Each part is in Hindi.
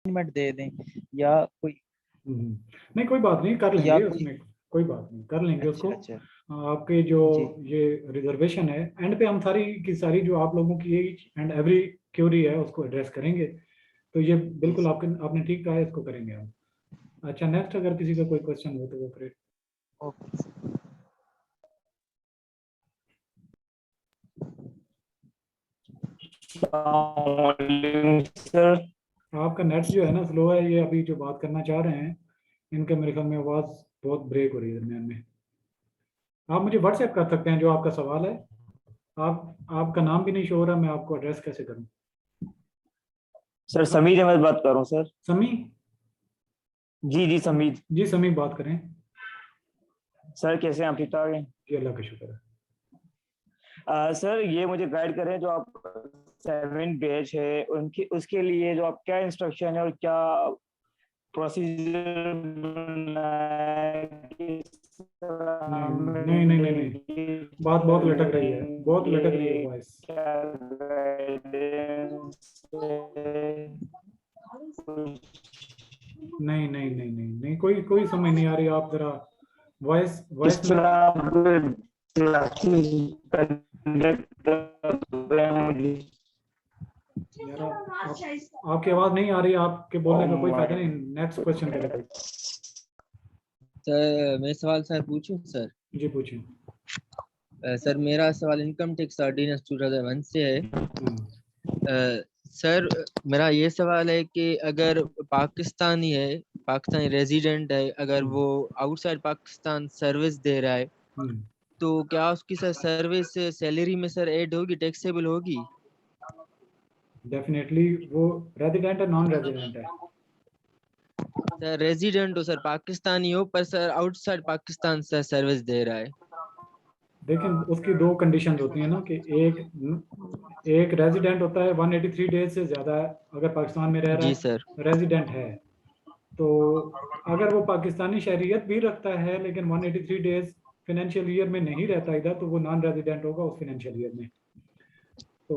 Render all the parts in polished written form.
असाइनमेंट दे दें या कोई नहीं कोई बात नहीं, कर लेंगे उसमें, कोई बात नहीं, कर लेंगे उसको। अच्छा। आपके जो जी। ये रिजर्वेशन है एंड पे हम सारी की सारी जो आप लोगों की एंड एवरी क्यूरी है उसको एड्रेस करेंगे। तो ये बिल्कुल आपने ठीक कहा है, इसको करेंगे हम। अच्छा नेक्स्ट, अगर किसी का कोई क्वेश्चन हो तो वो करे। Okay sir. आपका नेट जो है ना स्लो है, ये अभी जो बात करना चाह रहे हैं इनके मेरे ख्याल में आवाज़ बहुत ब्रेक हो रही है दरम्यान में। आप मुझे व्हाट्सएप कर सकते हैं जो आपका सवाल है। आपका नाम भी नहीं शो हो रहा, मैं आपको एड्रेस कैसे करूं? सर समीर अहमद बात कर रहा हूँ सर। समी? जी समीर। जी समी बात करें। सर कैसे हैं आप, ठीक ठाक हैं? जी अल्लाह का शुक्र है। सर ये मुझे गाइड करें, जो आप 7 बैच है उनकी उसके लिए जो आप क्या इंस्ट्रक्शन है और क्या प्रोसीजर नहीं नहीं नहीं नहीं नहीं, बात बहुत लटक रही है, बहुत लटक रही है वॉइस। नहीं नहीं नहीं नहीं नहीं, कोई कोई समझ नहीं आ रही। आप जरा वॉइस किस वॉइस में तरह यार आपकी आवाज़ नहीं आ रही, आपके बोलने का कोई फायदा नहीं। नेक्स्ट क्वेश्चन करें कोई। सर मैं सवाल सर पूछूं सर? जी पूछें। सर मेरा सवाल इनकम टैक्स ऑर्डिनेंस 2001 से है। सर मेरा ये सवाल है कि अगर पाकिस्तानी है, पाकिस्तानी रेजिडेंट है, अगर वो आउटसाइड पाकिस्तान सर्विस दे रहा है तो क्या उसकी सर सर्विस सैलरी में सर ऐड होगी, टैक्सेबल होगी? डेफिनेटली। वो रेजिडेंट है नॉन रेजिडेंट है? सर रेजिडेंट हो सर, पाकिस्तानी हो, पर सर आउटसाइड पाकिस्तान से सर्विस दे रहा है। देखें उसकी दो कंडीशंस होती हैं ना, कि एक रेजिडेंट होता है 183 डेज से ज़्यादा अगर पाकिस्तान में रह रहा जी है, सर। रेजिडेंट है। तो अगर वो पाकिस्तानी शहरियत भी रखता है लेकिन 183 डेज फाइनेंशियल ईयर में नहीं रहता इधर, तो वो नॉन रेजिडेंट होगा उस फाइनेंशियल ईयर में। तो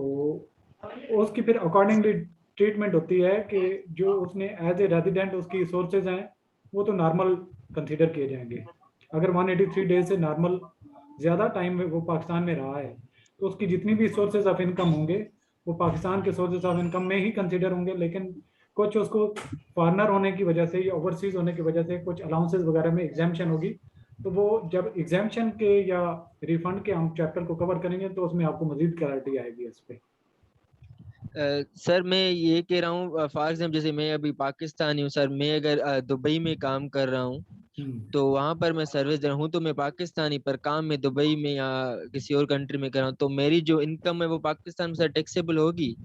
उसकी फिर अकॉर्डिंगली ट्रीटमेंट होती है कि जो उसने एज ए रेजिडेंट उसकी सोर्सेज हैं वो तो नॉर्मल कंसीडर किए जाएंगे। अगर 183 डेज से नॉर्मल ज़्यादा टाइम में वो पाकिस्तान में रहा है तो उसकी जितनी भी सोर्सेज ऑफ इनकम होंगे वो पाकिस्तान के सोर्सेज ऑफ इनकम में ही कंसीडर होंगे। लेकिन कुछ उसको फॉरनर होने की वजह से या ओवरसीज होने की वजह से कुछ अलाउंसेस वगैरह में एग्जाम्पशन होगी। तो वो जब एग्जाम्पशन के या रिफंड के हम चैप्टर को कवर करेंगे तो उसमें आपको मजीद क्लैरिटी आएगी इस पर। सर मैं ये कह रहा हूँ, फॉर एग्जाम्पल जैसे मैं अभी पाकिस्तानी हूँ सर, मैं अगर दुबई में काम कर रहा हूँ तो वहाँ पर मैं सर्विस दे रहा हूँ, तो मैं पाकिस्तानी पर काम में दुबई में या किसी और कंट्री में कर रहा हूँ, तो मेरी जो इनकम है वो पाकिस्तान में सर टैक्सेबल होगी?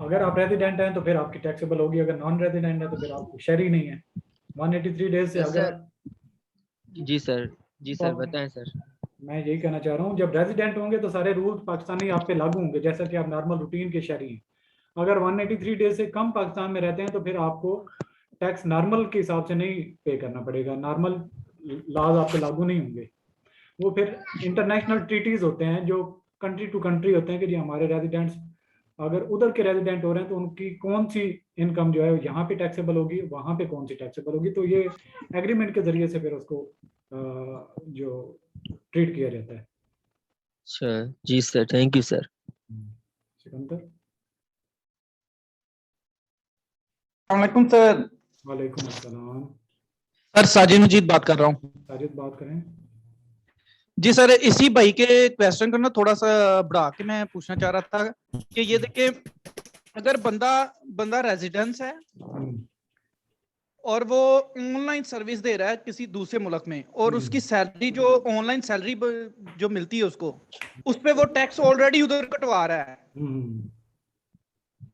अगर आप रेजिडेंट हैं तो फिर आपकी टैक्सेबल होगी, अगर नॉन रेजिडेंट है तो फिर आप शहरी नहीं है 183 डेज से अगर। सर जी सर, जी तो सर बताएं सर। मैं यही कहना चाह रहा हूँ, जब रेजिडेंट होंगे तो सारे रूल्स पाकिस्तानी आप पे लागू होंगे जैसा कि आप नॉर्मल रूटीन के शहरी हैं। अगर 183 डेज से कम पाकिस्तान में रहते हैं तो फिर आपको टैक्स नॉर्मल के हिसाब से नहीं पे करना पड़ेगा, नॉर्मल लॉज आप पे लागू नहीं होंगे। वो फिर इंटरनेशनल ट्रीटीज होते हैं जो कंट्री टू कंट्री होते हैं कि जी हमारे रेजिडेंट्स अगर उधर के रेजिडेंट हो रहे हैं तो उनकी कौन सी इनकम जो है यहाँ पे टैक्सेबल होगी, वहाँ पे कौन सी टैक्सेबल होगी। तो ये एग्रीमेंट के जरिए से फिर उसको जो ट्रीट किया जाता है। अच्छा जी sir, thank you sir. Sikandar. वालेकुम सर। वालेकुम अस्सलाम। सर साजिद मजीद बात कर रहा हूँ। साजिद बात करें। जी सर, इसी भाई के क्वेश्चन को ना थोड़ा सा बढ़ा के मैं पूछना चाह रहा था कि ये देखिए, अगर बंदा रेजिडेंस है और वो ऑनलाइन सर्विस दे रहा है किसी दूसरे मुल्क में, और उसकी सैलरी जो ऑनलाइन सैलरी जो मिलती है उसको, उस पे वो टैक्स ऑलरेडी उधर कटवा रहा है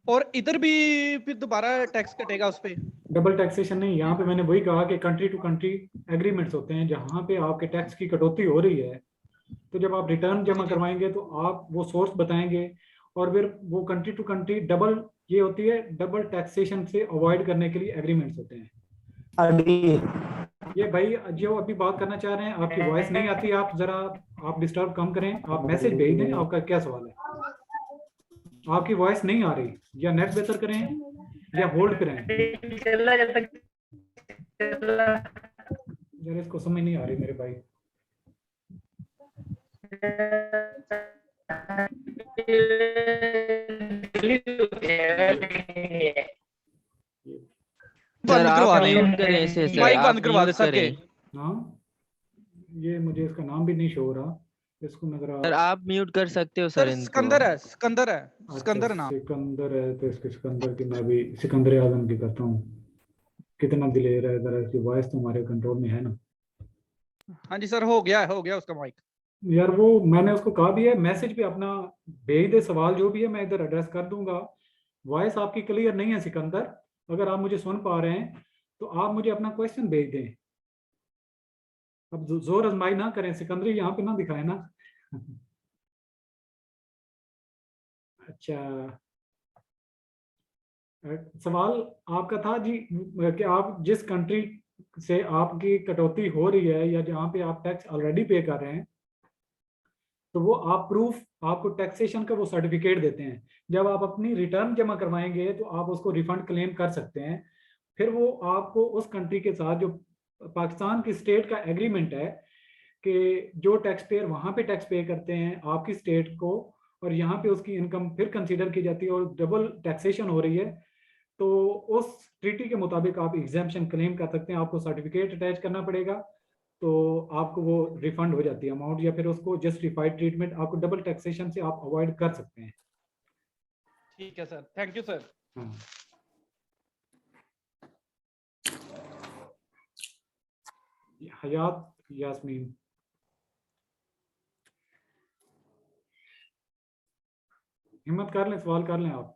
और इधर भी फिर दोबारा टैक्स कटेगा उस पे? डबल टैक्सेशन नहीं, यहाँ पे मैंने वही कहा कि कंट्री टू कंट्री एग्रीमेंट्स होते हैं जहाँ पे आपके टैक्स की कटौती हो रही है। तो जब आप रिटर्न जमा करवाएंगे तो आप वो सोर्स बताएंगे और फिर वो कंट्री टू कंट्री डबल ये होती है, डबल टैक्सेशन से अवॉइड करने के लिए एग्रीमेंट्स होते हैं। ये भाई जो अभी बात करना चाह रहे हैं, आपकी वॉइस नहीं आती, आप जरा आप डिस्टर्ब कम करें, आप मैसेज भेज दें। आपका क्या सवाल है? आपकी वॉइस नहीं आ रही, या नेट बेहतर करें या होल्ड पे रहें? चला जब तक यार इसको समझ नहीं आ रही मेरे भाई। बंद आप करवा दें, म्यूट करें इसे सर, माइक आप बंद करवा दे म्यूट सर के। करें। हाँ ये मुझे इसका नाम भी नहीं शो हो रहा, इसको मैं सर जरा। आप म्यूट कर सकते हो सर सर इनको। सिकंदर है, सिकंदर है, अच्छा सिकंदर नाम। सिकंदर है तो इसके सिकंदर की मैं भी सिकंदर आजम की करता हूँ। कितना दिलेर है, जरा इसकी वॉइस तो हमारे कंट्रोल में है ना। हाँ जी सर, हो गया उसका माइक। यार वो मैंने उसको कहा भी है मैसेज पे अपना भेज दे, सवाल जो भी है मैं इधर एड्रेस कर दूंगा। वॉइस आपकी क्लियर नहीं है सिकंदर, अगर आप मुझे सुन पा रहे हैं तो आप मुझे अपना क्वेश्चन भेज दें। अब जोर आजमाई ना करें, सिकंदरी यहाँ पे ना दिखाए ना। अच्छा सवाल आपका था जी कि आप जिस कंट्री से आपकी कटौती हो रही है या जहाँ पे आप टैक्स ऑलरेडी पे कर रहे हैं, तो वो आप प्रूफ, आपको टैक्सेशन का वो सर्टिफिकेट देते हैं। जब आप अपनी रिटर्न जमा करवाएंगे तो आप उसको रिफंड क्लेम कर सकते हैं। फिर वो आपको उस कंट्री के साथ, जो पाकिस्तान की स्टेट का एग्रीमेंट है कि जो टैक्स पेयर वहाँ पे टैक्स पे करते हैं आपकी स्टेट को, और यहाँ पे उसकी इनकम फिर कंसीडर की जाती है और डबल टैक्सेशन हो रही है, तो उस ट्रीटी के मुताबिक आप एग्जाम्पशन क्लेम कर सकते हैं। आपको सर्टिफिकेट अटैच करना पड़ेगा, तो आपको वो रिफंड हो जाती है अमाउंट, या फिर उसको जस्टिफाइड ट्रीटमेंट, आपको डबल टैक्सेशन से आप अवॉइड कर सकते हैं। ठीक है सर, थैंक यू सर। हाँ। हयात यास्मीन, हिम्मत कर लें, सवाल कर लें आप।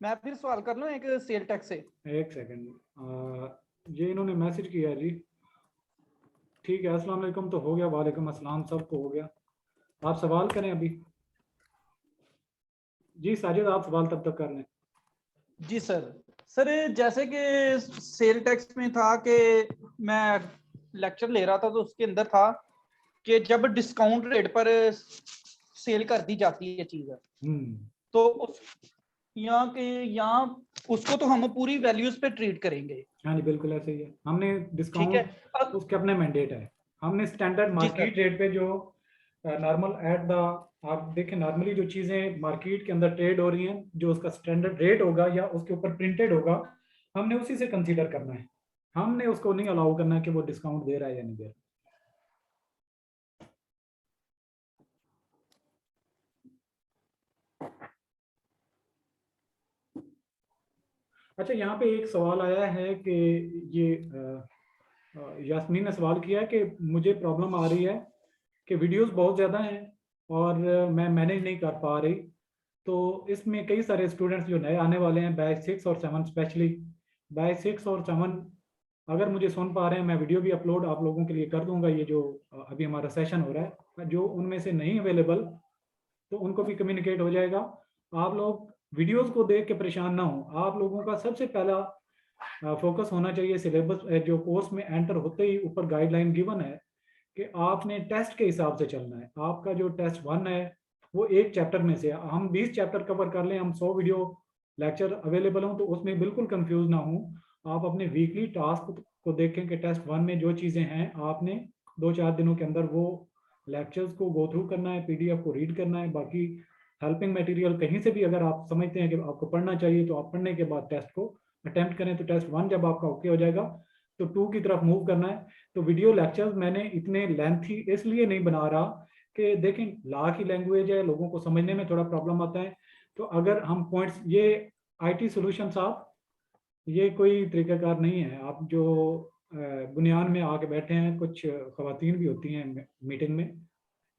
मैं फिर सवाल कर लूं एक सेल टैक्स से। एक सेकंड, ये इन्होंने मैसेज किया जी। ठीक है, अस्सलाम वालेकुम तो हो गया, वालेकुम अस्सलाम, सबको हो गया। आप सवाल करें अभी। जी साजिद आप सवाल तब तक कर लें। जी सर। सर जैसे कि सेल टैक्स में था कि मैं लेक्चर ले रहा था तो उसके अंदर था कि जब डिस्काउंट रेट पर सेल कर दी जाती है चीज तो उस यहाँ उसको तो हम पूरी वैल्यूज पे ट्रीट करेंगे। हाँ जी बिल्कुल ऐसे ही है, हमने ठीक है। डिस्काउंट उसके अपने मैंडेट है। हमने स्टैंडर्ड मार्केट रेट पे जो नॉर्मल एट द, आप देखें नॉर्मली जो चीज़ें मार्केट के अंदर ट्रेड हो रही हैं, जो उसका स्टैंडर्ड रेट होगा या उसके ऊपर प्रिंटेड होगा, हमने उसी से कंसीडर करना है। हमने उसको नहीं अलाउ करना है कि वो डिस्काउंट दे रहा है या नहीं दे रहा। अच्छा यहाँ पे एक सवाल आया है कि ये यास्मीन ने सवाल किया है कि मुझे प्रॉब्लम आ रही है कि वीडियोस बहुत ज़्यादा हैं और मैं मैनेज नहीं कर पा रही। तो इसमें कई सारे स्टूडेंट्स जो नए आने वाले हैं बैच 6 और 7, स्पेशली बैच 6 और 7 अगर मुझे सुन पा रहे हैं, मैं वीडियो भी अपलोड आप लोगों के लिए कर दूंगा। ये जो अभी हमारा सेशन हो रहा है, जो उनमें से नहीं अवेलेबल तो उनको भी कम्युनिकेट हो जाएगा। आप लोग वीडियोस को देख के परेशान ना हो। आप लोगों का सबसे पहला फोकस होना चाहिए सिलेबस, जो कोर्स में एंटर होते ही ऊपर गाइडलाइन गिवन है कि आपने टेस्ट के हिसाब से चलना है। आपका जो टेस्ट 1 है वो एक चैप्टर में से, हम 20 चैप्टर कवर कर लें, हम 100 वीडियो लेक्चर अवेलेबल हों, तो उसमें बिल्कुल कंफ्यूज ना हो। आप अपने वीकली टास्क को देखें कि टेस्ट 1 में जो चीज़ें हैं आपने 2-4 दिनों के अंदर वो लेक्चर्स को गो थ्रू करना है, पीडीएफ को रीड करना है। बाकी हेल्पिंग मटेरियल कहीं से भी अगर आप समझते हैं कि आपको पढ़ना चाहिए तो आप पढ़ने के बाद टेस्ट को अटेम्प्ट करें। तो टेस्ट 1 जब आपका ओके हो जाएगा तो 2 की तरफ मूव करना है। तो वीडियो लेक्चर्स मैंने इतने लेंथी इसलिए नहीं बना रहा कि देखें लॉ की लैंग्वेज है, लोगों को समझने में थोड़ा प्रॉब्लम आता है। तो अगर हम पॉइंट्स, ये आईटी सॉल्यूशंस आप, ये कोई तरीकाकार नहीं है। आप जो बुनियाद में आके बैठे हैं, कुछ खवातीन भी होती हैं मीटिंग में,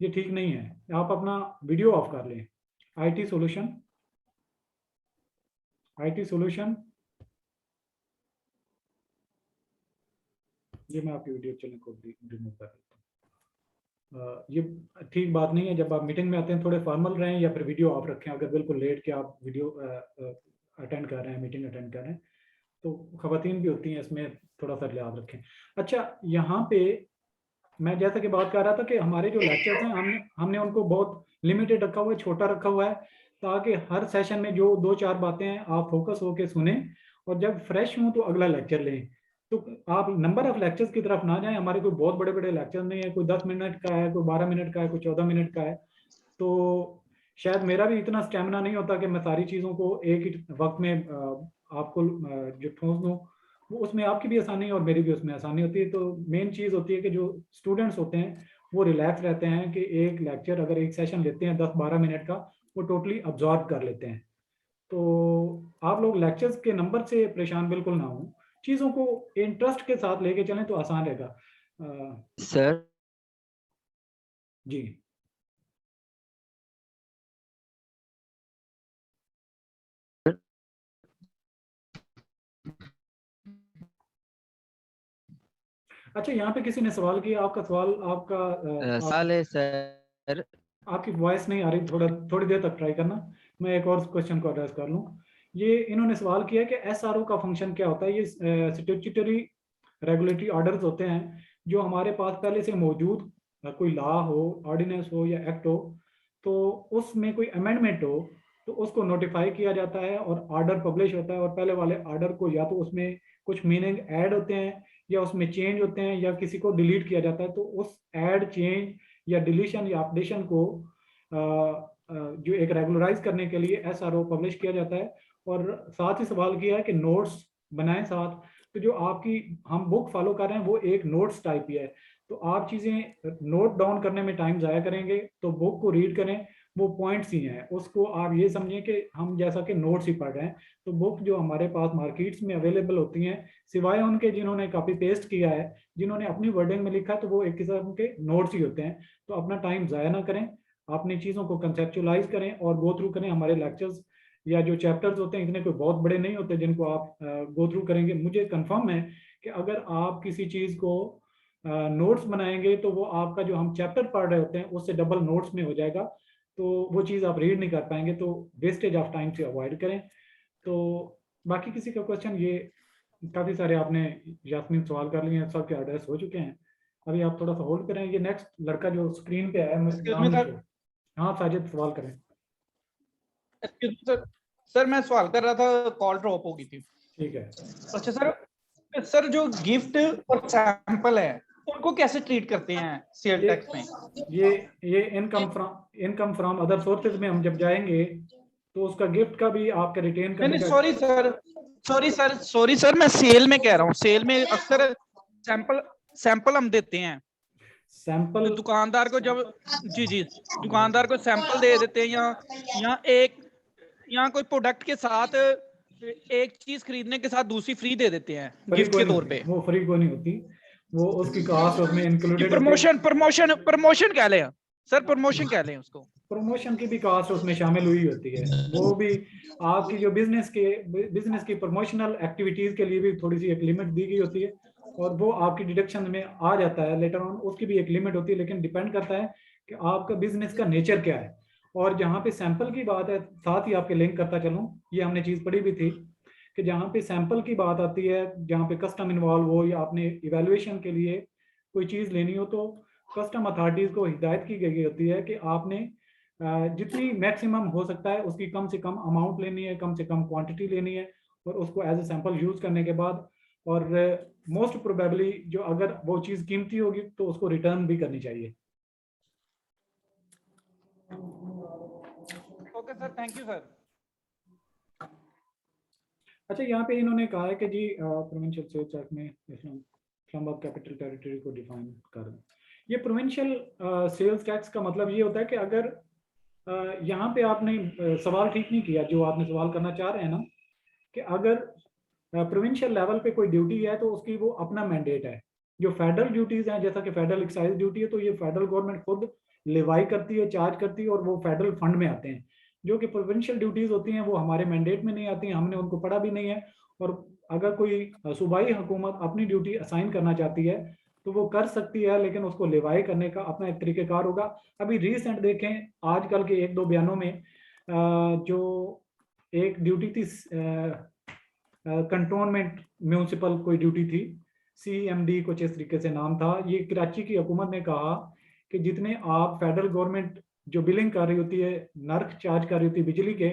ये ठीक नहीं है। आप अपना वीडियो ऑफ कर लें। आईटी सॉल्यूशन ये मैं आपकी वीडियो चैनल को रिमूव कर देता हूँ। ये ठीक बात नहीं है। जब आप मीटिंग में आते हैं थोड़े फॉर्मल रहें या फिर वीडियो ऑफ रखें। अगर बिल्कुल लेट के आप वीडियो अटेंड कर रहे हैं, मीटिंग अटेंड कर रहे हैं, तो खवातीन भी होती हैं, इसमें थोड़ा सा लिहाज रखें। अच्छा यहाँ पे मैं जैसा कि बात कर रहा था कि हमारे जो लेक्चर्स हैं हमने उनको बहुत लिमिटेड रखा हुआ है, छोटा रखा हुआ है, ताकि हर सेशन में जो 2-4 बातें हैं आप फोकस होके सुने और जब फ्रेश हों तो अगला लेक्चर लें। तो आप नंबर ऑफ लेक्चर्स की तरफ ना जाएं। हमारे कोई बहुत बड़े बड़े लेक्चर नहीं है, कोई 10 मिनट का है, कोई 12 मिनट का है, कोई 14 मिनट का है। तो शायद मेरा भी इतना स्टेमिना नहीं होता कि मैं सारी चीज़ों को एक ही वक्त में आपको जो ठोस दूँ। वो उसमें आपकी भी आसानी और मेरी भी उसमें आसानी होती है। तो मेन चीज़ होती है कि जो स्टूडेंट्स होते हैं वो रिलैक्स रहते हैं कि एक लेक्चर अगर एक सेशन लेते हैं 10-12 मिनट का, वो टोटली अब्जॉर्ब कर लेते हैं। तो आप लोग लेक्चर्स के नंबर से परेशान बिल्कुल ना हो, चीज़ों को इंटरेस्ट के साथ लेके चलें तो आसान रहेगा। सर जी अच्छा, यहाँ पे किसी ने सवाल किया। आपका सवाल सवाल है सर। आपकी वॉइस नहीं आ रही, थोड़ी देर तक ट्राई करना, मैं एक और क्वेश्चन को एड्रेस कर लूँ। ये इन्होंने सवाल किया कि एसआरओ का फंक्शन क्या होता है। ये स्टैट्यूटरी रेगुलेटरी ऑर्डर्स होते हैं जो हमारे पास पहले से मौजूद, कोई लॉ हो, ऑर्डिनेंस हो या एक्ट हो, तो उसमें कोई अमेंडमेंट हो तो उसको नोटिफाई किया जाता है और ऑर्डर पब्लिश होता है। और पहले वाले ऑर्डर को या तो उसमें कुछ मीनिंग ऐड होते हैं या उसमें चेंज होते हैं या किसी को डिलीट किया जाता है। तो उस ऐड, चेंज या डिलीशन या अपडेशन को जो एक रेगुलराइज करने के लिए एसआरओ पब्लिश किया जाता है। और साथ ही सवाल किया है कि नोट्स बनाएं साथ। तो जो आपकी हम बुक फॉलो कर रहे हैं वो एक नोट्स टाइप ही है। तो आप चीज़ें नोट डाउन करने में टाइम ज़ाया करेंगे तो बुक को रीड करें, वो पॉइंट्स ही हैं, उसको आप ये समझें कि हम जैसा कि नोट्स ही पढ़ रहे हैं। तो बुक जो हमारे पास मार्केट्स में अवेलेबल होती हैं, सिवाय उनके जिन्होंने कॉपी पेस्ट किया है, जिन्होंने अपनी वर्डिंग में लिखा, तो वो एक किस्म के नोट्स ही होते हैं। तो अपना टाइम ज़ाया ना करें, अपनी चीज़ों को कंसेप्चुलाइज करें और गो थ्रू करें। हमारे लेक्चर्स या जो चैप्टर्स होते हैं इतने कोई बहुत बड़े नहीं होते जिनको आप गो थ्रू करेंगे। मुझे कंफर्म है कि अगर आप किसी चीज़ को नोट्स बनाएंगे तो वो आपका जो हम चैप्टर पढ़ रहे होते हैं उससे डबल नोट्स में हो जाएगा, तो वो चीज़ आप रीड नहीं कर पाएंगे। तो वेस्टेज ऑफ टाइम से अवॉइड करें। तो बाकी किसी का क्वेश्चन, ये काफ़ी सारे आपने यास्मीन सवाल कर लिए हैं, सबके एड्रेस हो चुके हैं। अभी आप थोड़ा सा होल्ड करें। ये नेक्स्ट लड़का जो स्क्रीन पे है, हाँ साजिद सवाल करें। सर मैं सवाल कर रहा था, कॉल ड्रॉप हो गई थी। ठीक है। अच्छा सर जो गिफ्ट और सैंपल है उनको कैसे ट्रीट करते हैं सेल टैक्स में? ये इनकम फ्रॉम अदर सोर्सेज में हम जब जाएंगे तो उसका गिफ्ट का भी आपके रिटेन करने का। सॉरी सर मैं सेल में कह रहा हूँ। सेल में अक्सर सैंपल हम देते हैं सैंपल तो दुकानदार को, जब जी दुकानदार को सैंपल दे देते हैं या कोई प्रोडक्ट के साथ एक चीज खरीदने के साथ दूसरी फ्री दे देते हैं गिफ्ट के तौर पे। वो फ्री को नहीं होती, वो उसकी कॉस्ट उसमें इंक्लूडेड प्रमोशन कह लें सर, प्रमोशन कह लें उसको। प्रमोशन की भी कॉस्ट उसमें शामिल हुई होती है। वो भी आपकी जो बिजनेस की प्रमोशनल एक्टिविटीज के लिए भी थोड़ी सी एक लिमिट दी गई होती है और वो आपकी डिडक्शन में आ जाता है लेटर ऑन। उसकी भी एक लिमिट होती है, लेकिन डिपेंड करता है कि आपका बिजनेस का नेचर क्या है। और जहाँ पे सैंपल की बात है, साथ ही आपके लिंक करता चलूँ, ये हमने चीज़ पढ़ी भी थी कि जहाँ पे सैंपल की बात आती है, जहाँ पे कस्टम इन्वॉल्व हो या आपने इवेल्युएशन के लिए कोई चीज़ लेनी हो, तो कस्टम अथॉरिटीज़ को हिदायत की गई होती है कि आपने जितनी मैक्सिमम हो सकता है उसकी कम से कम अमाउंट लेनी है, कम से कम क्वांटिटी लेनी है और उसको एज ए सैंपल यूज़ करने के बाद, और मोस्ट प्रोबेबली जो अगर वो चीज़ कीमती होगी तो उसको रिटर्न भी करनी चाहिए। Okay sir, thank you sir. अच्छा, यहाँ पे इन्होंने कहा है कि जी प्रोविंशियल सेल्स टैक्स में इस्लामाबाद कैपिटल टेरिटरी को डिफाइन कर दें। ये प्रोविंशियल सेल्स टैक्स का मतलब ये होता है कि अगर यहाँ पे आपने सवाल ठीक नहीं किया जो आपने सवाल करना चाह रहे हैं ना, कि अगर प्रोविंशियल लेवल पे कोई ड्यूटी है तो उसकी वो अपना मैंडेट है। जो फेडरल ड्यूटीज हैं, जैसा कि फेडरल एक्साइज ड्यूटी है, तो ये फेडरल गवर्नमेंट खुद लेवाई करती है, चार्ज करती है और वो फेडरल फंड में आते हैं। जो कि प्रोविंशियल ड्यूटीज होती हैं वो हमारे मैंडेट में नहीं आती हैं, हमने उनको पढ़ा भी नहीं है। और अगर कोई सूबाई हुकूमत अपनी ड्यूटी असाइन करना चाहती है तो वो कर सकती है, लेकिन उसको लेवाई करने का अपना एक तरीक़ेकार होगा। अभी रिसेंट देखें, आजकल के 1-2 बयानों में जो एक ड्यूटी थी कंटोनमेंट म्यूनसिपल कोई ड्यूटी थी, CMD कुछ इस तरीके से नाम था। ये कराची की हुकूमत ने कहा कि जितने आप फेडरल गवर्नमेंट जो बिलिंग कर रही होती है, नर्क चार्ज कर रही होती है बिजली के,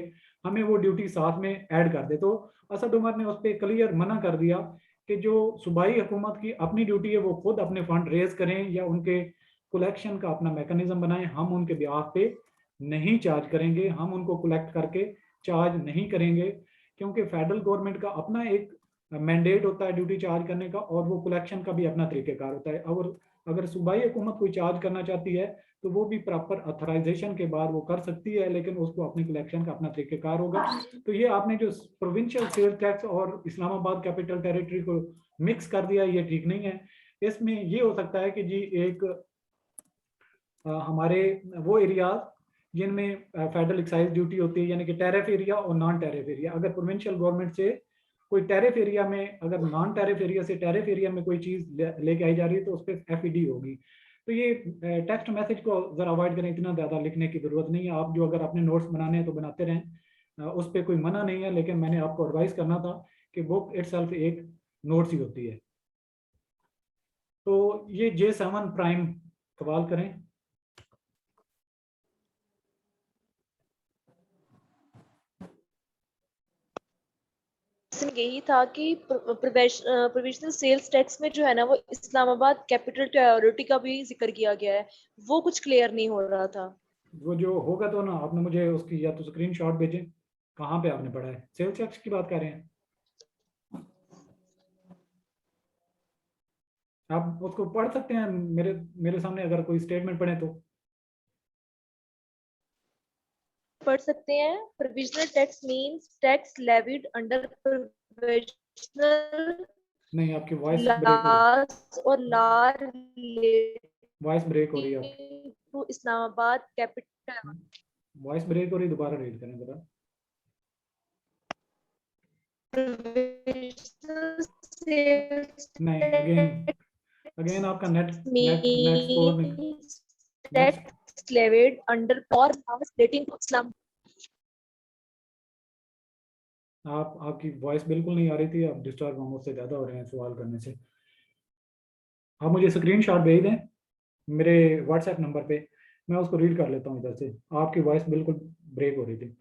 हमें वो ड्यूटी साथ में ऐड कर दे। तो असद उमर ने उस पर क्लियर मना कर दिया कि जो सूबाई हुकूमत की अपनी ड्यूटी है वो खुद अपने फंड रेज करें या उनके कलेक्शन का अपना मैकेनिज्म बनाएं, हम उनके बिहाफ पे नहीं चार्ज करेंगे, हम उनको कलेक्ट करके चार्ज नहीं करेंगे, क्योंकि फेडरल गवर्नमेंट का अपना एक मैंडेट होता है ड्यूटी चार्ज करने का, और वो कलेक्शन का भी अपना तरीक़ेकार होता है। और अगर सूबाई हुकूमत कोई चार्ज करना चाहती है तो वो भी प्रॉपर अथोराइजेशन के बाद वो कर सकती है, लेकिन उसको अपनी कलेक्शन का अपना तरीक़ेकार होगा। तो ये आपने जो प्रोविंशियल सेल टैक्स और इस्लामाबाद कैपिटल टेरिटरी को मिक्स कर दिया, ये ठीक नहीं है। इसमें ये हो सकता है कि जी एक हमारे वो एरियाज जिनमें फेडरल एक्साइज ड्यूटी होती है, यानी कि टैरिफ एरिया और नॉन टैरिफ एरिया, अगर प्रोविंशियल गवर्नमेंट से कोई टैरिफ एरिया में, अगर नॉन टैरिफ एरिया से टैरिफ एरिया में कोई चीज़ लेके आई जा रही है तो उस पर FED होगी। तो ये टेक्स्ट मैसेज को ज़रा अवॉइड करें, इतना ज़्यादा लिखने की ज़रूरत नहीं है। आप जो अगर अपने नोट्स बनाने हैं तो बनाते रहें, उस पर कोई मना नहीं है, लेकिन मैंने आपको एडवाइस करना था कि बुक इटसेल्फ एक नोट्स ही होती है। तो ये J7 प्राइम सवाल करें। यही था कि प्रोविजनल सेल्स टैक्स में जो है ना वो इस्लामाबाद कैपिटल टेरिटरी का भी जिक्र किया गया है, वो कुछ क्लियर नहीं हो रहा था। वो जो होगा तो ना, आपने मुझे उसकी या तो स्क्रीनशॉट भेजें, कहाँ पे आपने पढ़ा है, सेल्स टैक्स की बात कर रहे हैं आप, उसको पढ़ सकते हैं मेरे सामने, अगर कोई स्टेटमेंट पढ़े तो पढ़ सकते हैं। Provisional tax means tax levied under provisional नहीं, आपकी वॉइस ब्रेक हो रही लॉज और लॉ वॉइस ब्रेक हो रही है आपकी, relating to Islamabad capital. Voice break हो रही, दोबारा रीड करें जरा। नहीं, अगेन आपका नेट स्कोर नहीं, टैक्स लेविड अंडर और लॉज रिलेटिंग टू इस्लाम। आपकी वॉइस बिल्कुल नहीं आ रही थी, आप डिस्टर्ब मुझसे ज़्यादा हो रहे हैं सवाल करने से। आप मुझे स्क्रीनशॉट भेज दें मेरे व्हाट्सएप नंबर पे, मैं उसको रीड कर लेता हूँ इधर से, आपकी वॉइस बिल्कुल ब्रेक हो रही थी।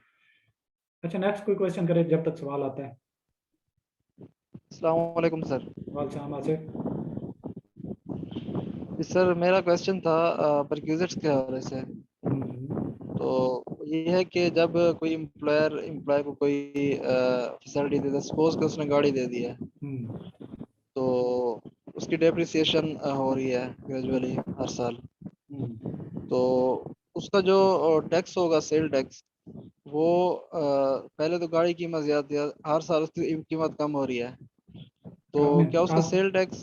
अच्छा, नेक्स्ट कोई क्वेश्चन करे जब तक सवाल आता है। अस्सलाम वालेकुम सर। वालेकुम आसिफ। सर मेरा क्वेश्चन था परक्यूजिट्स के हवाले से। तो ये है कि जब कोई एम्प्लॉयर एम्प्लॉय को कोई फैसिलिटी देता है, सपोज कि उसने गाड़ी दे दी है, तो उसकी डेप्रिसिएशन हो रही है ग्रेजुअली हर साल, तो उसका जो टैक्स होगा सेल टैक्स, वो पहले तो गाड़ी की कीमत ज़्यादा थी, हर साल उसकी कीमत कम हो रही है, तो क्या उसका सेल टैक्स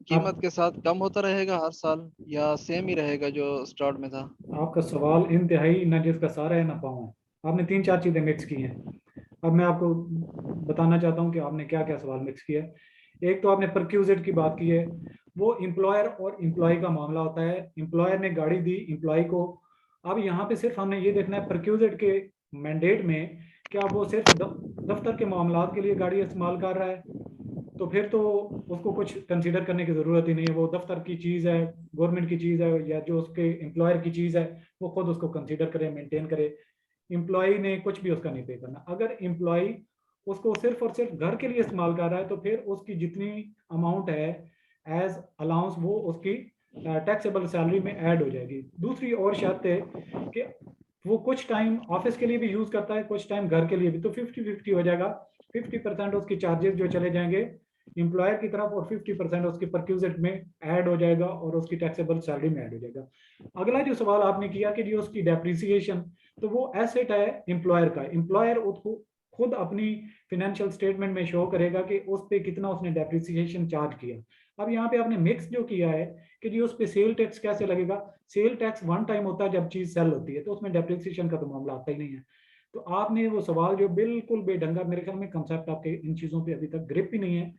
कीमत के साथ कम होता रहेगा हर साल या सेम ही रहेगा जो स्टार्ट में था? आपका सवाल इंतहाई ना जिसका सारा है ना पाँव है, आपने 3-4 चीज़ें मिक्स की हैं। अब मैं आपको बताना चाहता हूँ कि आपने क्या क्या सवाल मिक्स किया है। एक तो आपने परक्यूजिट की बात की है, वो एम्प्लॉयर और एम्प्लॉय का मामला होता है। एम्प्लॉयर ने गाड़ी दी एम्प्लॉय को, अब यहाँ पे सिर्फ हमने ये देखना है परक्यूजिट के मैंडेट में क्या वो सिर्फ दफ्तर के मामला के लिए गाड़ी इस्तेमाल कर रहा है, तो फिर तो उसको कुछ कंसीडर करने की ज़रूरत ही नहीं है। वो दफ्तर की चीज़ है, गवर्नमेंट की चीज़ है, या जो उसके एम्प्लॉयर की चीज़ है वो खुद उसको कंसीडर करे, मेंटेन करे, एम्प्लॉय ने कुछ भी उसका नहीं पे करना। अगर एम्प्लॉय उसको सिर्फ और सिर्फ घर के लिए इस्तेमाल कर रहा है तो फिर उसकी जितनी अमाउंट है एज अलाउंस वो उसकी टैक्सेबल सैलरी में ऐड हो जाएगी। दूसरी और शर्त है कि वो कुछ टाइम ऑफिस के लिए भी यूज़ करता है, कुछ टाइम घर के लिए भी, तो 50-50 हो जाएगा। 50% उसकी चार्जेस जो चले जाएंगे एम्प्लॉयर की तरफ और 50% उसकी परक्यूजिट में ऐड हो जाएगा और उसकी टैक्सेबल सैलरी में ऐड हो जाएगा। अगला जो सवाल आपने किया कि जो उसकी डेप्रिसिएशन, तो वो एसेट है एम्प्लॉयर का, एम्प्लॉयर उसको खुद अपनी फिनेंशियल स्टेटमेंट में शो करेगा कि उस पर कितना उसने डेप्रिसिएशन चार्ज किया। अब यहाँ पे आपने मिक्स जो किया है कि जी उस पर सेल टैक्स कैसे लगेगा, सेल टैक्स वन टाइम होता है जब चीज़ सेल होती है, तो उसमें डेप्रिसिएशन का तो मामला आता ही नहीं है। तो आपने वो सवाल जो बिल्कुल बेढंगा, मेरे ख्याल में कंसेप्ट आपके इन चीज़ों पे अभी तक ग्रिप ही नहीं है,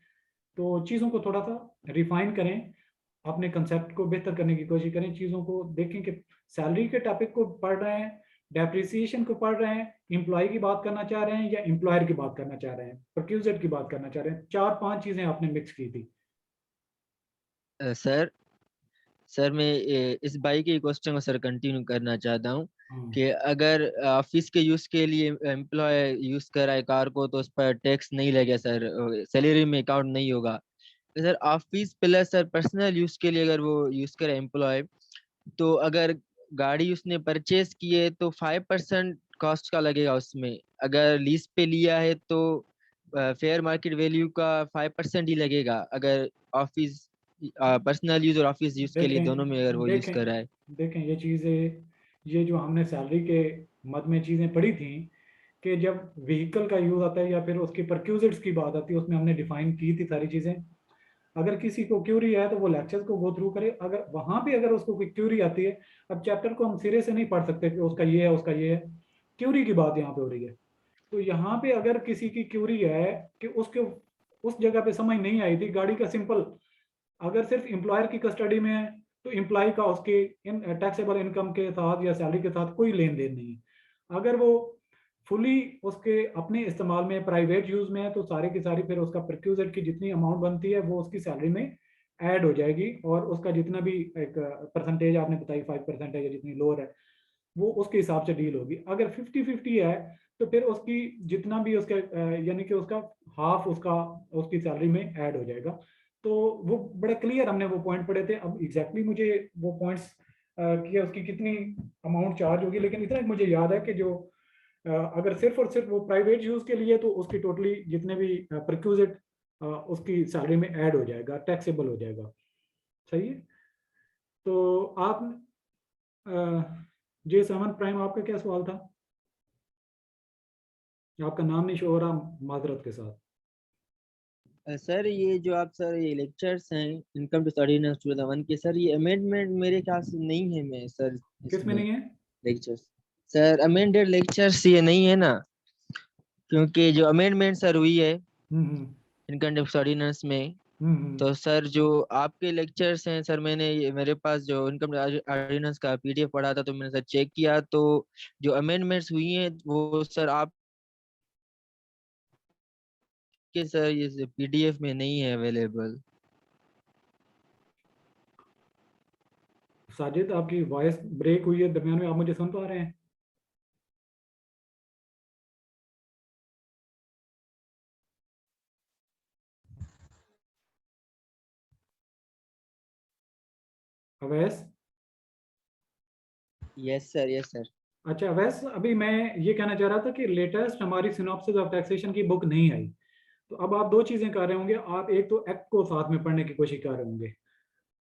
तो चीज़ों को थोड़ा सा रिफाइन करें, अपने कंसेप्ट को बेहतर करने की कोशिश करें, चीज़ों को देखें कि सैलरी के टॉपिक को पढ़ रहे हैं, डेप्रिसिएशन को पढ़ रहे हैं, एम्प्लॉय की बात करना चाह रहे हैं या एम्प्लॉयर की बात करना चाह रहे हैं, परक्यूजिट की बात करना चाह रहे हैं। 4-5 चीज़ें आपने मिक्स की थी। सर सर मैं इस भाई के क्वेश्चन को सर कंटिन्यू करना चाहता हूँ कि अगर ऑफिस के यूज के लिए एम्प्लॉय यूज कर रहा है कार को तो उस पर टैक्स नहीं लगेगा सर, सैलरी में काउंट नहीं होगा। Sir office plus sir personal use के लिए अगर वो यूज करे एम्प्लॉय, तो अगर गाड़ी उसने परचेज की है तो 5% कॉस्ट का लगेगा उसमें। अगर लीज पे लिया है तो फेयर मार्केट वैल्यू का 5% ही लगेगा, अगर ऑफिस पर्सनल यूज और ऑफिस यूज के लिए दोनों में अगर वो यूज कर रहा है। देखें ये चीज़ें, ये जो हमने सैलरी के मद में चीज़ें पढ़ी थी कि जब व्हीकल का यूज आता है या फिर उसकी परक्यूजिट्स की बात आती है, उसमें हमने डिफाइन की थी सारी चीज़ें। अगर किसी को क्यूरी है तो वो लेक्चर्स को गो थ्रू करे, अगर वहां पे अगर उसको कोई क्यूरी आती है, अब चैप्टर को हम सिरे से नहीं पढ़ सकते कि उसका ये है उसका ये है, क्यूरी की बात यहाँ पे हो रही है। तो यहाँ पे अगर किसी की क्यूरी है कि उसके उस जगह पे समझ नहीं आई थी गाड़ी का सिंपल, अगर सिर्फ एम्प्लॉयर की कस्टडी में है तो एम्प्लॉय का उसके टैक्सेबल इनकम के साथ या सैलरी के साथ कोई लेन देन नहीं है। अगर वो फुली उसके अपने इस्तेमाल में प्राइवेट यूज में है तो सारे की सारी फिर उसका परक्यूजेट की जितनी अमाउंट बनती है वो उसकी सैलरी में ऐड हो जाएगी, और उसका जितना भी एक परसेंटेज आपने बताई 5% है या जितनी लोअर है वो उसके हिसाब से डील होगी। अगर 50-50 है तो फिर उसकी जितना भी उसके यानी कि उसका हाफ उसकी सैलरी में ऐड हो जाएगा। तो वो बड़ा क्लियर हमने वो पॉइंट पढ़े थे। अब एग्जैक्टली मुझे वो पॉइंट्स कि उसकी कितनी अमाउंट चार्ज होगी, लेकिन इतना मुझे याद है कि जो अगर सिर्फ और सिर्फ वो प्राइवेट यूज के लिए तो उसकी टोटली जितने भी परक्यूजिट उसकी सैलरी में ऐड हो जाएगा, टैक्सेबल हो जाएगा। सही है। तो आप जे समन प्राइम, आपका क्या सवाल था? आपका नाम नहीं शो हो रहा, माजरत के साथ। सर ये जो आप सर ये लेक्चर्स हैं इनकम टैक्स ऑर्डिनेंस 2001 के, सर ये अमेंडमेंट मेरे ख्याल से नहीं है मैं सर किसमें नहीं है लेक्चर्स? सर अमेंडेड लेक्चर्स ये नहीं है ना, क्योंकि जो अमेंडमेंट सर हुई है इनकम टैक्स ऑर्डिनेंस में, तो सर जो आपके लेक्चर्स हैं सर, मेरे पास जो इनकम ऑर्डिनेंस का PDF पढ़ा था तो मैंने सर चेक किया, तो जो अमेंडमेंट्स हुई हैं वो सर आप के सर ये PDF में नहीं है अवेलेबल। साजिद आपकी वॉइस ब्रेक हुई है दरमियान में, आप मुझे सुन पा रहे हैं? Awais? Yes sir, yes sir. अच्छा अवैस, अभी मैं ये कहना चाह रहा था कि लेटेस्ट हमारी सिनॉप्सिस ऑफ टैक्सेशन की बुक नहीं आई। तो अब आप दो चीजें कर रहे होंगे, आप एक तो एक्ट को साथ में पढ़ने की कोशिश कर रहे होंगे।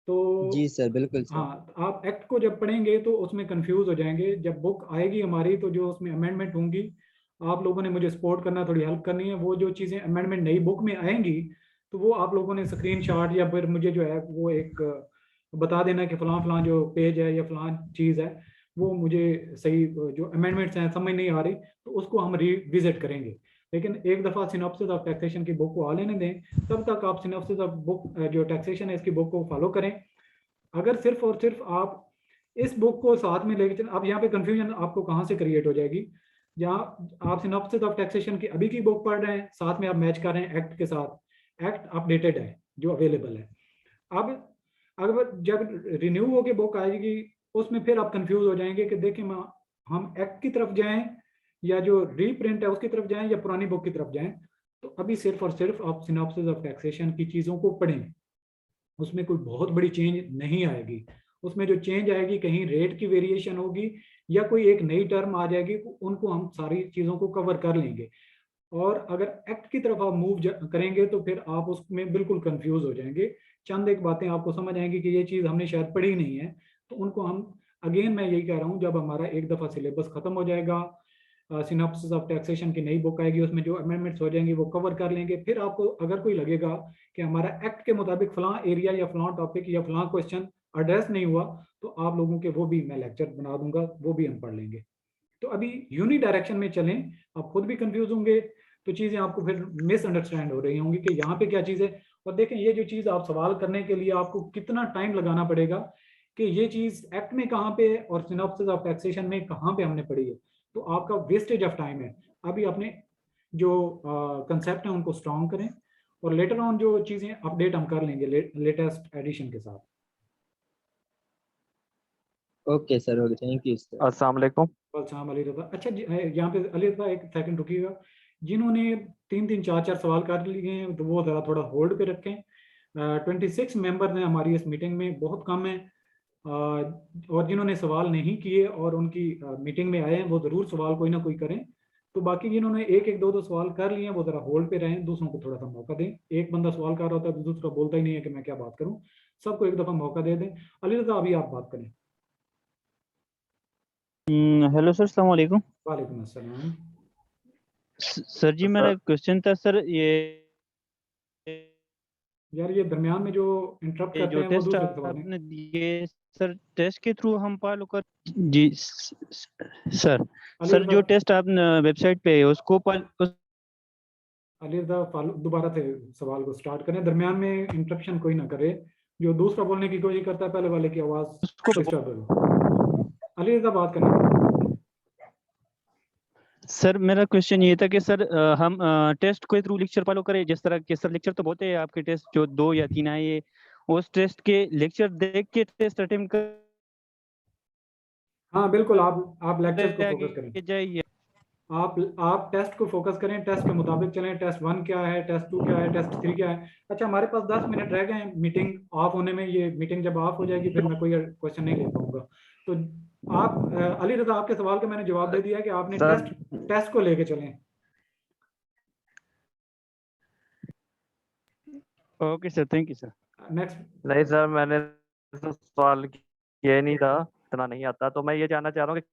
तो जी सर, बिल्कुल सर। हाँ, आप एक्ट को जब पढ़ेंगे तो उसमें कंफ्यूज हो जाएंगे। जब बुक आएगी हमारी तो जो उसमें अमेंडमेंट होंगी, आप लोगों ने मुझे सपोर्ट करना, थोड़ी हेल्प करनी है। वो जो चीज़ें अमेंडमेंट नई बुक में आएंगी तो वो आप लोगों ने स्क्रीनशॉट या फिर मुझे जो है वो एक बता देना कि फलां फलां जो पेज है या फलां चीज़ है वो मुझे सही, जो अमेंडमेंट्स हैं समझ नहीं आ रही तो उसको हम रिविजिट करेंगे। लेकिन एक दफ़ा सिनॉप्सिस ऑफ टैक्सेशन की बुक को आ लेने दें, तब तक आप सिनॉप्सिस ऑफ बुक जो टैक्सेशन है इसकी बुक को फॉलो करें। अगर सिर्फ और सिर्फ आप इस बुक को साथ में लेके चलें, अब यहाँ पे कंफ्यूजन आपको कहाँ से क्रिएट हो जाएगी, जहाँ आप सिनॉप्सिस ऑफ टैक्सेशन की अभी की बुक पढ़ रहे हैं, साथ में आप मैच कर रहे हैं एक्ट के साथ, एक्ट अपडेटेड है जो अवेलेबल है। अब अगर जब रिन्यू होके बुक आएगी उसमें फिर आप कंफ्यूज हो जाएंगे कि देखिए हम एक्ट की तरफ जाएं या जो रीप्रिंट है उसकी तरफ जाएं या पुरानी बुक की तरफ जाएं। तो अभी सिर्फ और सिर्फ आप सिनॉप्सिस ऑफ टैक्सेशन की चीज़ों को पढ़ें, उसमें कोई बहुत बड़ी चेंज नहीं आएगी। उसमें जो चेंज आएगी कहीं रेट की वेरिएशन होगी या कोई एक नई टर्म आ जाएगी, उनको हम सारी चीज़ों को कवर कर लेंगे। और अगर एक्ट की तरफ आप मूव करेंगे तो फिर आप उसमें बिल्कुल कंफ्यूज हो जाएंगे। चंद एक बातें आपको समझ आएंगी कि ये चीज़ हमने शायद पढ़ी नहीं है, तो उनको हम अगेन मैं यही कह रहा हूँ, जब हमारा एक दफ़ा सिलेबस खत्म हो जाएगा, सिनॉप्सिस ऑफ टैक्सेशन की नई बुक आएगी, उसमें जो अमेंडमेंट्स हो जाएंगी वो कवर कर लेंगे। फिर आपको अगर कोई लगेगा कि हमारा एक्ट के मुताबिक फलां एरिया या फलां टॉपिक या फलां क्वेश्चन एड्रेस नहीं हुआ, तो आप लोगों के वो भी मैं लेक्चर बना दूंगा, वो भी हम पढ़ लेंगे। तो अभी यूनि डायरेक्शन में चलें, आप खुद भी कंफ्यूज होंगे तो चीज़ें आपको फिर मिसअंडरस्टैंड हो रही होंगी कि यहाँ पे क्या चीज़ है। और देखें ये जो चीज़ आप सवाल करने के लिए आपको कितना टाइम लगाना पड़ेगा कि ये चीज़ एक्ट में कहाँ पे है और सिनॉप्सिस ऑफ टैक्सेशन में कहाँ पे हमने पढ़ी है, तो आपका वेस्टेज ऑफ टाइम है। अभी अपने जो कंसेप्ट हैं उनको स्ट्रॉन्ग करें और लेटर ऑन जो चीज़ें अपडेट हम कर लेंगे लेटेस्ट एडिशन के साथ। Okay sir, okay, thank you sir. अस्सलाम वालेकुम। अस्सलाम अली रज़ा। अच्छा जी, यहाँ पे अली रज़ा एक सेकंड रुकिएगा। जिन्होंने 3-3 4-4 सवाल कर लिए हैं तो वो ज़रा थोड़ा होल्ड पे रखें। 26 मेंबर हैं हमारी इस मीटिंग में, बहुत कम है। और जिन्होंने सवाल नहीं किए और उनकी मीटिंग में आए हैं वो ज़रूर सवाल कोई ना कोई करें। तो बाकी जिन्होंने एक एक दो दो सवाल कर लिए हैं वो ज़रा होल्ड पे रहें, दूसरों को थोड़ा सा मौका दें। एक बंदा सवाल कर रहा होता है तो दूसरा बोलता ही नहीं है कि मैं क्या बात करूं। सबको एक दफ़ा मौका दे दें। अली रज़ा अभी आप बात करें। हेलो सर, अस्सलाम वालेकुम। वालेकुम अस्सलाम। सर जी मेरा क्वेश्चन था सर, ये यार ये दरमियान में जो इंटरप्ट करते जो हैं वो टेस्ट दूसरे के सवाल हैं। आपने दिए सर, टेस्ट के थ्रू हम फॉलो कर जी सर। अली सर रज़ा जो टेस्ट आप वेबसाइट पे है उसको अली रज़ा दोबारा से सवाल को स्टार्ट करें, दरमियान में इंटरप्शन कोई ना करे। जो दूसरा बोलने की कोशिश करता है पहले वाले की आवाज़ डिस्टर्ब हो। अली रज़ा बात करें। सर मेरा क्वेश्चन ये था कि सर हम टेस्ट के थ्रू लेक्चर फॉलो करें, जिस तरह के सर लेक्चर तो बहुत है आपके, टेस्ट जो 2 या 3 आए उस टेस्ट के लेक्चर देख के टेस्ट अटेम्प्ट कर। हाँ बिल्कुल, आप लेक्चर्स को फोकस करें। जाइए आप टेस्ट को फोकस करें, टेस्ट के मुताबिक चलें। टेस्ट 1 क्या है, टेस्ट 2 क्या है, टेस्ट 3 क्या है। अच्छा हमारे पास 10 मिनट रह गए हैं मीटिंग ऑफ होने में। ये मीटिंग जब ऑफ हो जाएगी फिर मैं कोई क्वेश्चन नहीं ले पाऊंगा। तो आप अली रज़ा आपके सवाल का मैंने जवाब दे दिया कि आपने टेस्ट को लेके चलें। Okay sir, thank you sir. Next. नहीं सर, मैंने तो सवाल किया ही नहीं था, इतना नहीं आता। तो मैं ये जानना चाह रहा हूँ कि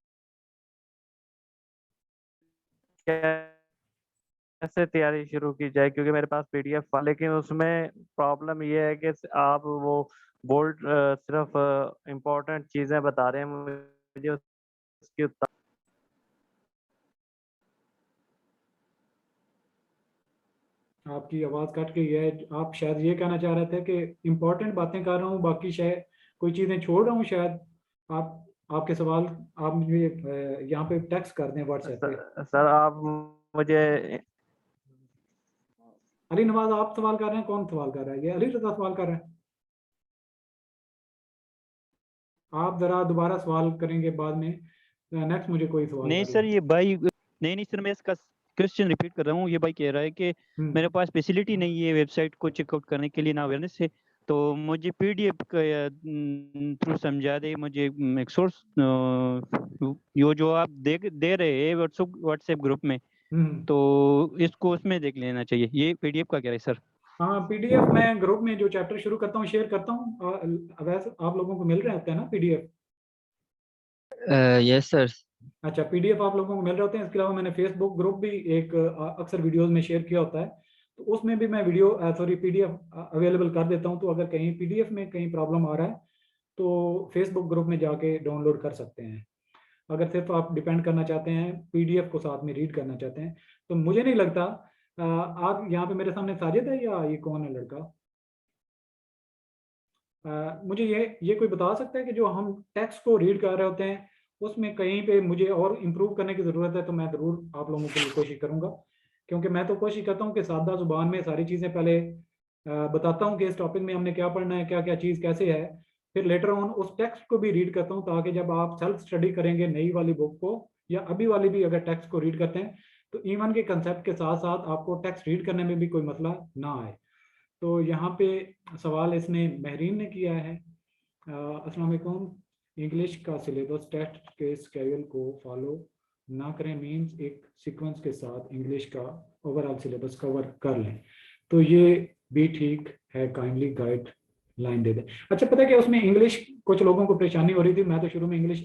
कैसे तैयारी शुरू की जाए, क्योंकि मेरे पास पीडीएफ था लेकिन उसमें प्रॉब्लम ये है कि आप वो बोल्ड सिर्फ इम्पोर्टेंट चीजें बता रहे हैं, मुझे उसकी आपकी आवाज़ कट गई है। आप शायद ये कहना चाह रहे थे कि इम्पोर्टेंट बातें कर रहा हूँ, बाकी शायद कोई चीज़ें छोड़ रहा हूँ शायद। आपके सवाल आप मुझे यहाँ पे टेक्स्ट कर दें व्हाट्सएप पे। सर आप मुझे अली नवाज आप सवाल कर रहे हैं, कौन सवाल कर रहा है? ये अली रज़ा सवाल कर रहे हैं। आप जरा दोबारा सवाल करेंगे बाद में। नेक्स्ट मुझे कोई सवाल नहीं सर, ये भाई नहीं सर, मैं इसका क्वेश्चन रिपीट कर रहा हूँ। ये भाई कह रहा है कि मेरे पास फैसिलिटी नहीं है वेबसाइट को चेकआउट करने के लिए, ना अवेयरनेस है, तो मुझे पीडीएफ थ्रू समझा दे। मुझे एक सोर्स जो आप दे रहे हैं व्हाट्सएप ग्रुप में, तो इसको उसमें देख लेना चाहिए। ये पीडीएफ का क्या है सर? हाँ पीडीएफ मैं ग्रुप में जो चैप्टर शुरू करता हूँ शेयर करता हूँ। वैसे आप लोगों को मिल रहे होते हैं ना पीडीएफ? Yes sir. अच्छा पीडीएफ आप लोगों को मिल रहे होते हैं। इसके अलावा मैंने फेसबुक ग्रुप भी एक अक्सर वीडियोस में शेयर किया होता है, तो उसमें भी मैं पीडीएफ अवेलेबल कर देता हूँ। तो अगर कहीं पीडीएफ में कहीं प्रॉब्लम आ रहा है तो फेसबुक ग्रुप में जाके डाउनलोड कर सकते हैं। अगर सिर्फ आप डिपेंड करना चाहते हैं, पीडीएफ को साथ में रीड करना चाहते हैं, तो मुझे नहीं लगता आप यहाँ पे मेरे सामने साजिद है या ये कौन है लड़का? मुझे ये कोई बता सकता है कि जो हम टेक्स्ट को रीड कर रहे होते हैं उसमें कहीं पे मुझे और इम्प्रूव करने की ज़रूरत है, तो मैं ज़रूर आप लोगों के लिए कोशिश करूँगा। क्योंकि मैं तो कोशिश करता हूँ कि सादा ज़ुबान में सारी चीज़ें पहले बताता हूँ कि इस टॉपिक में हमने क्या पढ़ना है, क्या क्या चीज़ कैसे है, फिर लेटर ऑन उस टेक्स्ट को भी रीड करता हूँ, ताकि जब आप सेल्फ स्टडी करेंगे नई वाली बुक को या अभी वाली भी अगर टेक्स्ट को रीड करते हैं तो ईमान के कंसेप्ट के साथ साथ आपको टेक्स्ट रीड करने में भी कोई मसला ना आए। तो यहाँ पे सवाल इसने महरीन ने किया है। अस्सलाम वालेकुम। इंग्लिश का सिलेबस टेस्ट के स्केड्यूल को फॉलो ना करें मींस एक सीक्वेंस के साथ इंग्लिश का ओवरऑल सिलेबस कवर कर लें, तो ये भी ठीक है, काइंडली गाइड लाइन दे दें। अच्छा पता है कि उसमें इंग्लिश कुछ लोगों को परेशानी हो रही थी। मैं तो शुरू में इंग्लिश